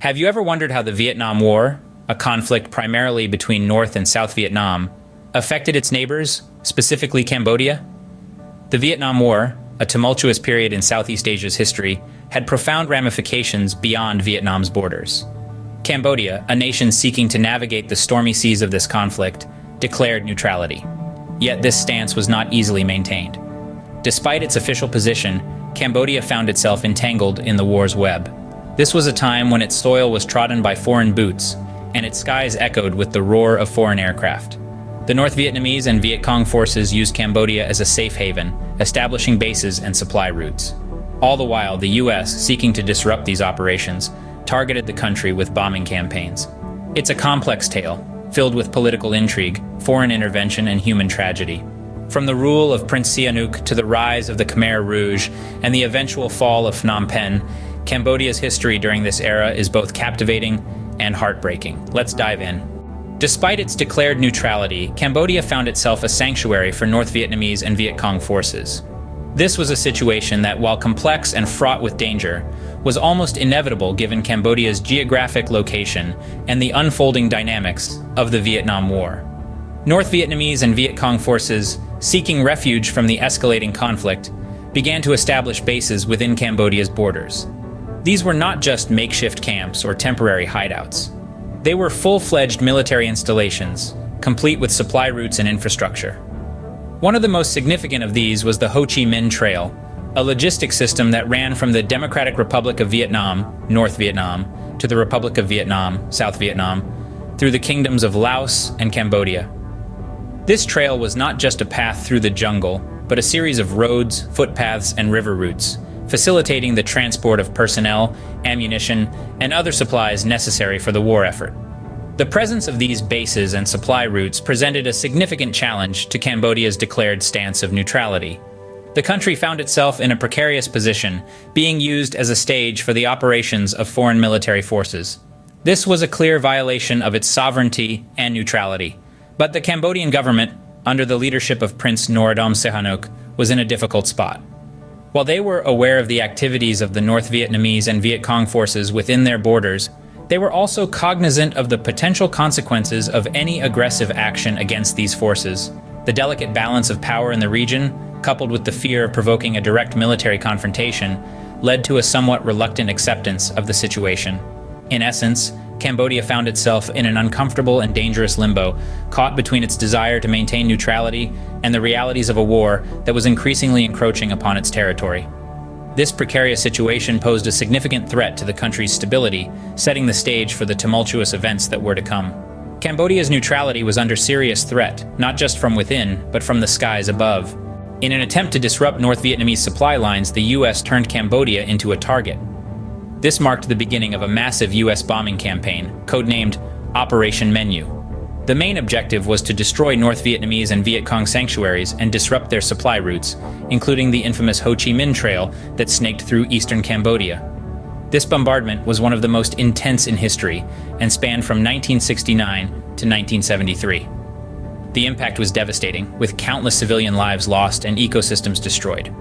Have you ever wondered how the Vietnam War, a conflict primarily between North and South Vietnam, affected its neighbors, specifically Cambodia? The Vietnam War, a tumultuous period in Southeast Asia's history, had profound ramifications beyond Vietnam's borders. Cambodia, a nation seeking to navigate the stormy seas of this conflict, declared neutrality. Yet this stance was not easily maintained. Despite its official position, Cambodia found itself entangled in the war's web. This was a time when its soil was trodden by foreign boots, and its skies echoed with the roar of foreign aircraft. The North Vietnamese and Viet Cong forces used Cambodia as a safe haven, establishing bases and supply routes. All the while, the U.S., seeking to disrupt these operations, targeted the country with bombing campaigns. It's a complex tale, filled with political intrigue, foreign intervention, and human tragedy. From the rule of Prince Sihanouk to the rise of the Khmer Rouge and the eventual fall of Phnom Penh, Cambodia's history during this era is both captivating and heartbreaking. Let's dive in. Despite its declared neutrality, Cambodia found itself a sanctuary for North Vietnamese and Viet Cong forces. This was a situation that, while complex and fraught with danger, was almost inevitable given Cambodia's geographic location and the unfolding dynamics of the Vietnam War. North Vietnamese and Viet Cong forces, seeking refuge from the escalating conflict, began to establish bases within Cambodia's borders. These were not just makeshift camps or temporary hideouts. They were full-fledged military installations, complete with supply routes and infrastructure. One of the most significant of these was the Ho Chi Minh Trail, a logistic system that ran from the Democratic Republic of Vietnam, North Vietnam, to the Republic of Vietnam, South Vietnam, through the kingdoms of Laos and Cambodia. This trail was not just a path through the jungle, but a series of roads, footpaths, and river routes, facilitating the transport of personnel, ammunition, and other supplies necessary for the war effort. The presence of these bases and supply routes presented a significant challenge to Cambodia's declared stance of neutrality. The country found itself in a precarious position, being used as a stage for the operations of foreign military forces. This was a clear violation of its sovereignty and neutrality, but the Cambodian government, under the leadership of Prince Norodom Sihanouk, was in a difficult spot. While they were aware of the activities of the North Vietnamese and Viet Cong forces within their borders, they were also cognizant of the potential consequences of any aggressive action against these forces. The delicate balance of power in the region, coupled with the fear of provoking a direct military confrontation, led to a somewhat reluctant acceptance of the situation. In essence, Cambodia found itself in an uncomfortable and dangerous limbo, caught between its desire to maintain neutrality and the realities of a war that was increasingly encroaching upon its territory. This precarious situation posed a significant threat to the country's stability, setting the stage for the tumultuous events that were to come. Cambodia's neutrality was under serious threat, not just from within, but from the skies above. In an attempt to disrupt North Vietnamese supply lines, the U.S. turned Cambodia into a target. This marked the beginning of a massive U.S. bombing campaign, codenamed Operation Menu. The main objective was to destroy North Vietnamese and Viet Cong sanctuaries and disrupt their supply routes, including the infamous Ho Chi Minh Trail that snaked through eastern Cambodia. This bombardment was one of the most intense in history and spanned from 1969 to 1973. The impact was devastating, with countless civilian lives lost and ecosystems destroyed.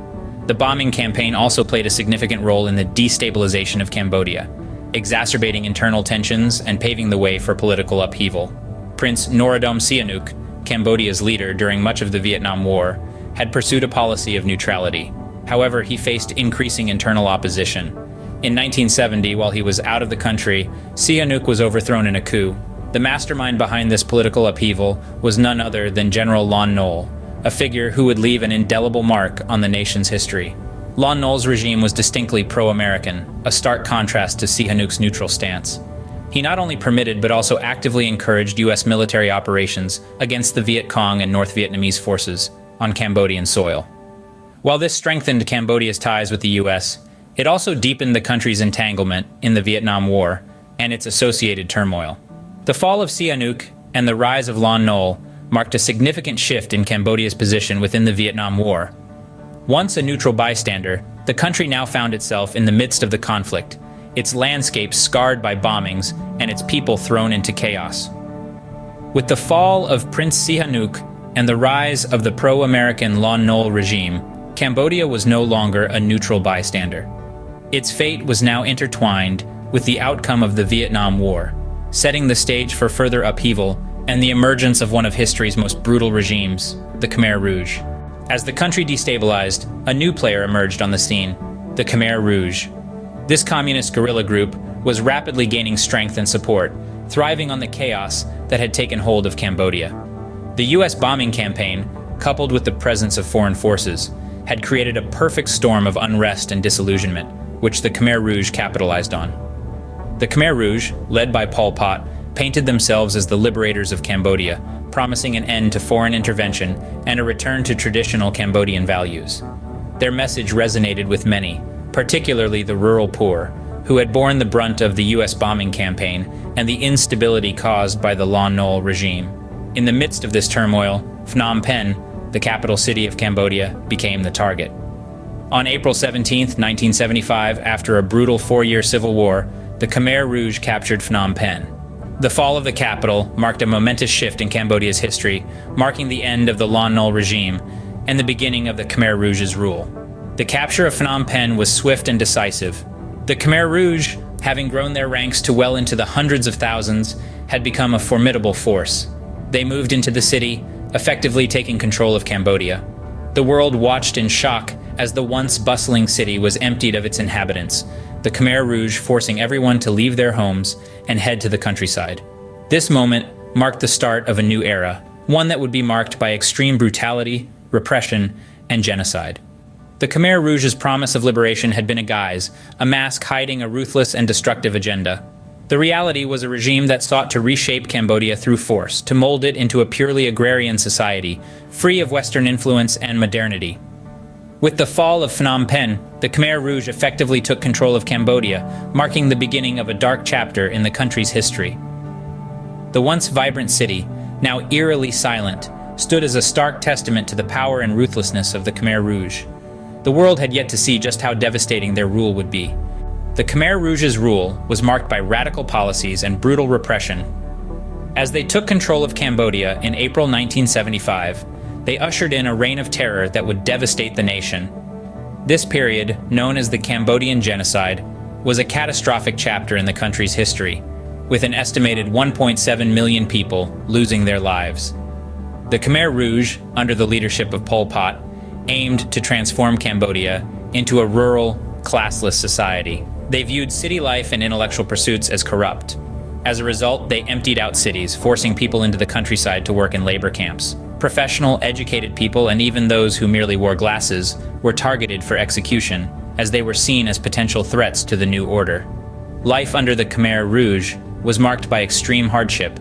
The bombing campaign also played a significant role in the destabilization of Cambodia, exacerbating internal tensions and paving the way for political upheaval. Prince Norodom Sihanouk, Cambodia's leader during much of the Vietnam War, had pursued a policy of neutrality. However, he faced increasing internal opposition. In 1970, while he was out of the country, Sihanouk was overthrown in a coup. The mastermind behind this political upheaval was none other than General Lon Nol, a figure who would leave an indelible mark on the nation's history. Lon Nol's regime was distinctly pro-American, a stark contrast to Sihanouk's neutral stance. He not only permitted but also actively encouraged U.S. military operations against the Viet Cong and North Vietnamese forces on Cambodian soil. While this strengthened Cambodia's ties with the U.S., it also deepened the country's entanglement in the Vietnam War and its associated turmoil. The fall of Sihanouk and the rise of Lon Nol marked a significant shift in Cambodia's position within the Vietnam War. Once a neutral bystander, the country now found itself in the midst of the conflict, its landscape scarred by bombings and its people thrown into chaos. With the fall of Prince Sihanouk and the rise of the pro-American Lon Nol regime, Cambodia was no longer a neutral bystander. Its fate was now intertwined with the outcome of the Vietnam War, setting the stage for further upheaval and the emergence of one of history's most brutal regimes, the Khmer Rouge. As the country destabilized, a new player emerged on the scene, the Khmer Rouge. This communist guerrilla group was rapidly gaining strength and support, thriving on the chaos that had taken hold of Cambodia. The US bombing campaign, coupled with the presence of foreign forces, had created a perfect storm of unrest and disillusionment, which the Khmer Rouge capitalized on. The Khmer Rouge, led by Pol Pot, painted themselves as the liberators of Cambodia, promising an end to foreign intervention and a return to traditional Cambodian values. Their message resonated with many, particularly the rural poor, who had borne the brunt of the US bombing campaign and the instability caused by the Lon Nol regime. In the midst of this turmoil, Phnom Penh, the capital city of Cambodia, became the target. On April 17, 1975, after a brutal 4-year civil war, the Khmer Rouge captured Phnom Penh. The fall of the capital marked a momentous shift in Cambodia's history, marking the end of the Lon Nol regime and the beginning of the Khmer Rouge's rule. The capture of Phnom Penh was swift and decisive. The Khmer Rouge, having grown their ranks to well into the hundreds of thousands, had become a formidable force. They moved into the city, effectively taking control of Cambodia. The world watched in shock as the once bustling city was emptied of its inhabitants, the Khmer Rouge forcing everyone to leave their homes and head to the countryside. This moment marked the start of a new era, one that would be marked by extreme brutality, repression, and genocide. The Khmer Rouge's promise of liberation had been a guise, a mask hiding a ruthless and destructive agenda. The reality was a regime that sought to reshape Cambodia through force, to mold it into a purely agrarian society, free of Western influence and modernity. With the fall of Phnom Penh, the Khmer Rouge effectively took control of Cambodia, marking the beginning of a dark chapter in the country's history. The once vibrant city, now eerily silent, stood as a stark testament to the power and ruthlessness of the Khmer Rouge. The world had yet to see just how devastating their rule would be. The Khmer Rouge's rule was marked by radical policies and brutal repression. As they took control of Cambodia in April 1975, they ushered in a reign of terror that would devastate the nation. This period, known as the Cambodian Genocide, was a catastrophic chapter in the country's history, with an estimated 1.7 million people losing their lives. The Khmer Rouge, under the leadership of Pol Pot, aimed to transform Cambodia into a rural, classless society. They viewed city life and intellectual pursuits as corrupt. As a result, they emptied out cities, forcing people into the countryside to work in labor camps. Professional, educated people, and even those who merely wore glasses, were targeted for execution, as they were seen as potential threats to the new order. Life under the Khmer Rouge was marked by extreme hardship.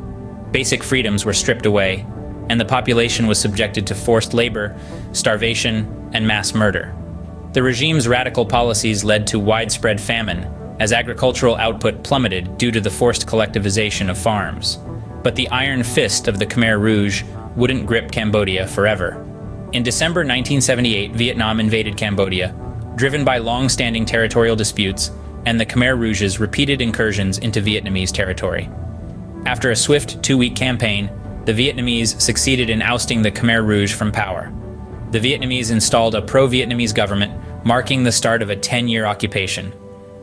Basic freedoms were stripped away, and the population was subjected to forced labor, starvation, and mass murder. The regime's radical policies led to widespread famine, as agricultural output plummeted due to the forced collectivization of farms. But the iron fist of the Khmer Rouge wouldn't grip Cambodia forever. In December 1978, Vietnam invaded Cambodia, driven by long-standing territorial disputes and the Khmer Rouge's repeated incursions into Vietnamese territory. After a swift 2-week campaign, the Vietnamese succeeded in ousting the Khmer Rouge from power. The Vietnamese installed a pro-Vietnamese government, marking the start of a 10-year occupation.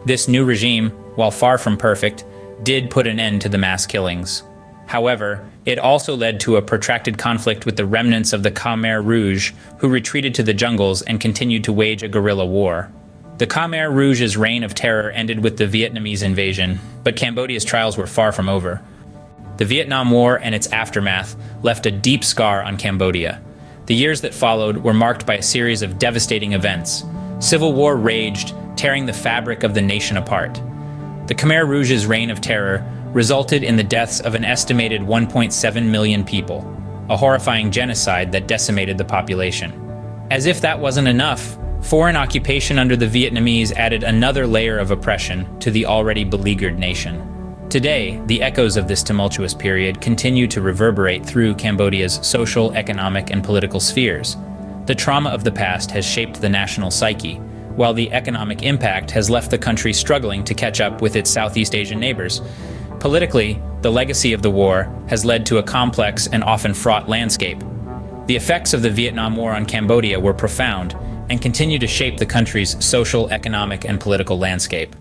This new regime, while far from perfect, did put an end to the mass killings. However, it also led to a protracted conflict with the remnants of the Khmer Rouge, who retreated to the jungles and continued to wage a guerrilla war. The Khmer Rouge's reign of terror ended with the Vietnamese invasion, but Cambodia's trials were far from over. The Vietnam War and its aftermath left a deep scar on Cambodia. The years that followed were marked by a series of devastating events. Civil war raged, tearing the fabric of the nation apart. The Khmer Rouge's reign of terror resulted in the deaths of an estimated 1.7 million people, a horrifying genocide that decimated the population. As if that wasn't enough, foreign occupation under the Vietnamese added another layer of oppression to the already beleaguered nation. Today, the echoes of this tumultuous period continue to reverberate through Cambodia's social, economic, and political spheres. The trauma of the past has shaped the national psyche, while the economic impact has left the country struggling to catch up with its Southeast Asian neighbors. Politically, the legacy of the war has led to a complex and often fraught landscape. The effects of the Vietnam War on Cambodia were profound and continue to shape the country's social, economic, and political landscape.